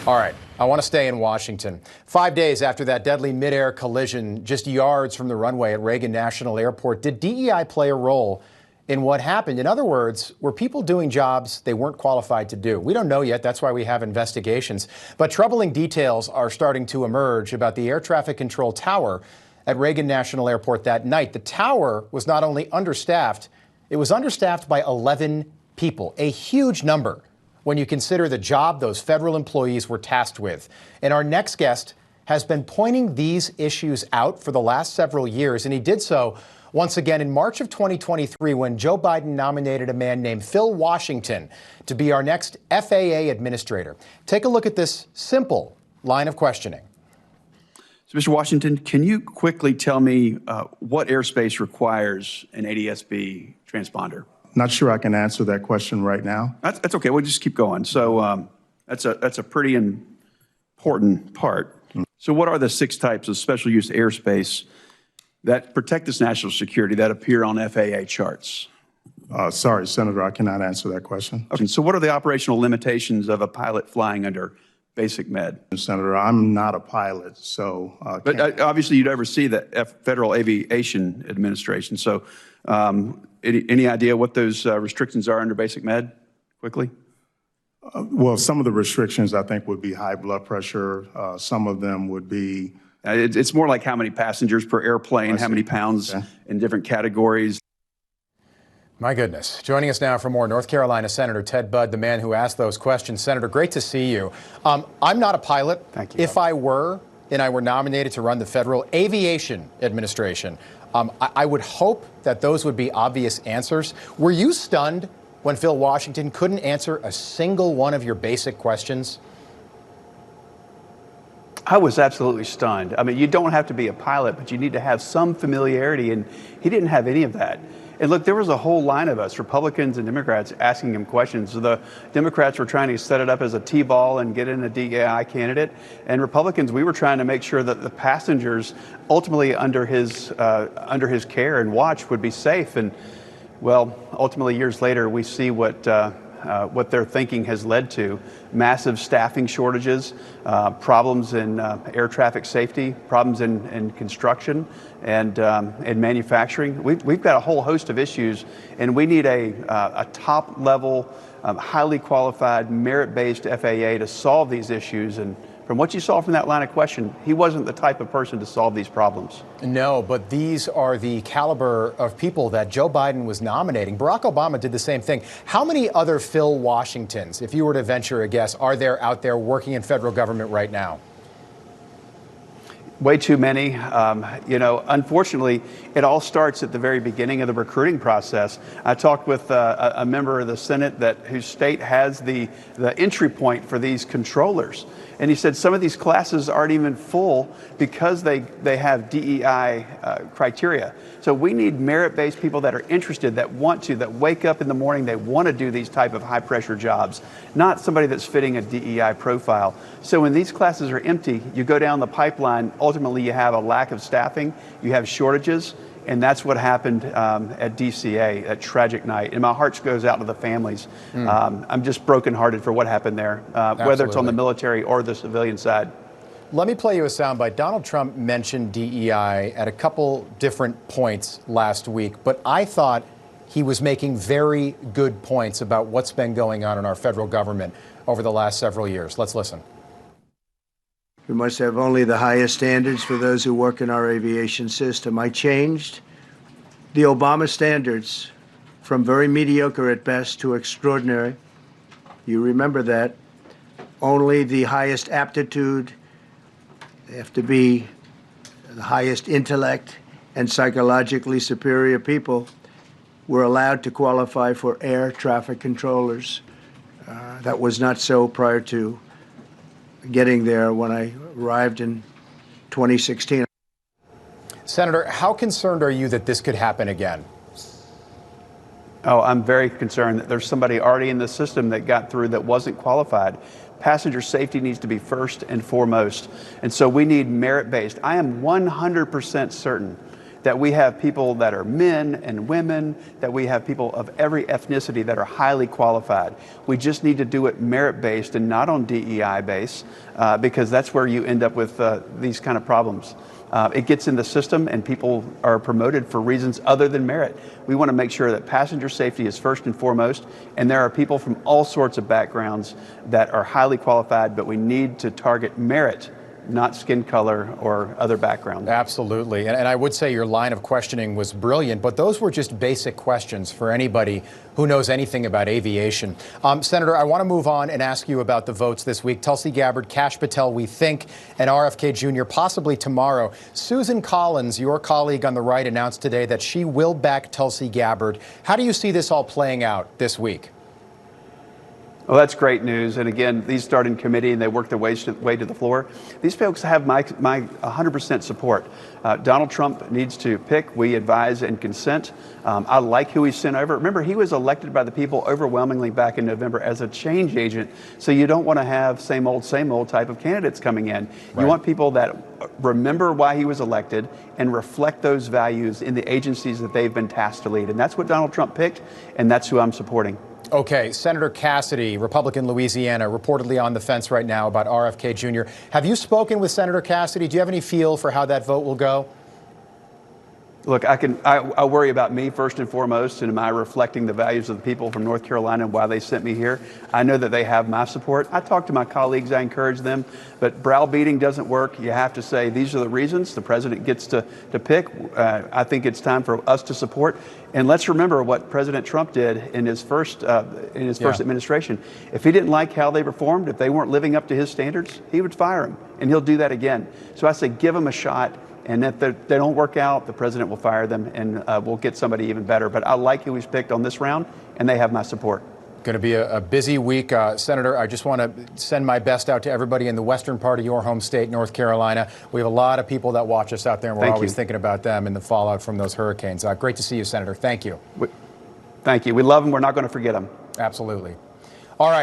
All right, I want to stay in Washington. 5 days after that deadly midair collision just yards from the runway at Reagan National Airport, did DEI play a role in what happened? In other words, were people doing jobs they weren't qualified to do? We don't know yet. That's why we have investigations. But troubling details are starting to emerge about the air traffic control tower at Reagan National Airport that night. The tower was not only understaffed, it was understaffed by 11 people, a huge number when you consider the job those federal employees were tasked with. And our next guest has been pointing these issues out for the last several years, and he did so once again in March of 2023 when Joe Biden nominated a man named Phil Washington to be our next FAA administrator. Take a look at this simple line of questioning. So, Mr. Washington, can you quickly tell me what airspace requires an ADS-B transponder? Not sure I can answer that question right now. That's okay. We'll just keep going. So that's a pretty important part. So what are the 6 types of special use airspace that protect this national security that appear on FAA charts? Sorry, Senator, I cannot answer that question. Okay. So what are the operational limitations of a pilot flying under basic med? Senator, I'm not a pilot, so... But obviously you'd oversee the Federal Aviation Administration. So any idea what those restrictions are under basic med, quickly? Well, some of the restrictions I think would be high blood pressure. Some of them would be... It's more like how many passengers per airplane, how many pounds in different categories. My goodness. Joining us now for more, North Carolina Senator Ted Budd, the man who asked those questions. Senator, great to see you. I'm not a pilot. Thank you. If I were, and I were nominated to run the Federal Aviation Administration, I would hope that those would be obvious answers. Were you stunned when Phil Washington couldn't answer a single one of your basic questions? I was absolutely stunned. I mean, you don't have to be a pilot, but you need to have some familiarity, and he didn't have any of that. And look, there was a whole line of us, Republicans and Democrats, asking him questions. So the Democrats were trying to set it up as a T-ball and get in a DEI candidate. And Republicans, we were trying to make sure that the passengers ultimately under his care and watch would be safe. And well, ultimately years later, we see what their thinking has led to: massive staffing shortages, problems in air traffic safety, problems in construction and manufacturing. We've got a whole host of issues, and we need a top-level, highly qualified, merit-based FAA to solve these issues. And from what you saw from that line of question, he wasn't the type of person to solve these problems. No, but these are the caliber of people that Joe Biden was nominating. Barack Obama did the same thing. How many other Phil Washingtons, if you were to venture a guess, are there out there working in federal government right now? Way too many. You know, unfortunately, it all starts at the very beginning of the recruiting process. I talked with a member of the Senate whose state has the entry point for these controllers. And he said some of these classes aren't even full because they have DEI criteria. So we need merit-based people that are interested, that want to, that wake up in the morning, they want to do these type of high-pressure jobs, not somebody that's fitting a DEI profile. So when these classes are empty, you go down the pipeline, ultimately you have a lack of staffing, you have shortages, and that's what happened at DCA, that tragic night. And my heart goes out to the families. I'm just brokenhearted for what happened there, whether it's on the military or the civilian side. Let me play you a soundbite. Donald Trump mentioned DEI at a couple different points last week, but I thought he was making very good points about what's been going on in our federal government over the last several years. Let's listen. We must have only the highest standards for those who work in our aviation system. I changed the Obama standards from very mediocre at best to extraordinary. You remember that. Only the highest aptitude, they have to be the highest intellect and psychologically superior people were allowed to qualify for air traffic controllers. That was not so prior to getting there when I arrived in 2016. Senator, how concerned are you that this could happen again? Oh, I'm very concerned that there's somebody already in the system that got through that wasn't qualified. Passenger safety needs to be first and foremost. And so we need merit-based. I am 100% certain that we have people that are men and women, that we have people of every ethnicity that are highly qualified. We just need to do it merit-based and not on DEI base, because that's where you end up with these kind of problems. It gets in the system and people are promoted for reasons other than merit. We want to make sure that passenger safety is first and foremost, and there are people from all sorts of backgrounds that are highly qualified, but we need to target merit, not skin color or other backgrounds. Absolutely. And I would say your line of questioning was brilliant, but those were just basic questions for anybody who knows anything about aviation. Senator, I want to move on and ask you about the votes this week. Tulsi Gabbard, Kash Patel, we think, and RFK Jr. possibly tomorrow. Susan Collins, your colleague on the right, announced today that she will back Tulsi Gabbard. How do you see this all playing out this week? Well, that's great news. And again, these start in committee and they work their way to the floor. These folks have my 100% support. Donald Trump needs to pick. We advise and consent. I like who he sent over. Remember, he was elected by the people overwhelmingly back in November as a change agent. So you don't want to have same old type of candidates coming in. Right. You want people that remember why he was elected and reflect those values in the agencies that they've been tasked to lead. And that's what Donald Trump picked, and that's who I'm supporting. Okay, Senator Cassidy, Republican Louisiana, reportedly on the fence right now about RFK Jr. Have you spoken with Senator Cassidy? Do you have any feel for how that vote will go? Look, I worry about me first and foremost, and am I reflecting the values of the people from North Carolina and why they sent me here? I know that they have my support. I talk to my colleagues, I encourage them, but browbeating doesn't work. You have to say, these are the reasons. The president gets to pick. I think it's time for us to support. And let's remember what President Trump did in his first administration. If he didn't like how they performed, if they weren't living up to his standards, he would fire them, and he'll do that again. So I say, give them a shot. And if they don't work out, the president will fire them, and we'll get somebody even better. But I like who he's picked on this round, and they have my support. Going to be a busy week. Senator, I just want to send my best out to everybody in the western part of your home state, North Carolina. We have a lot of people that watch us out there, and we're always thinking about them and the fallout from those hurricanes. Great to see you, Senator. Thank you. Thank you. We love them. We're not going to forget them. Absolutely. All right.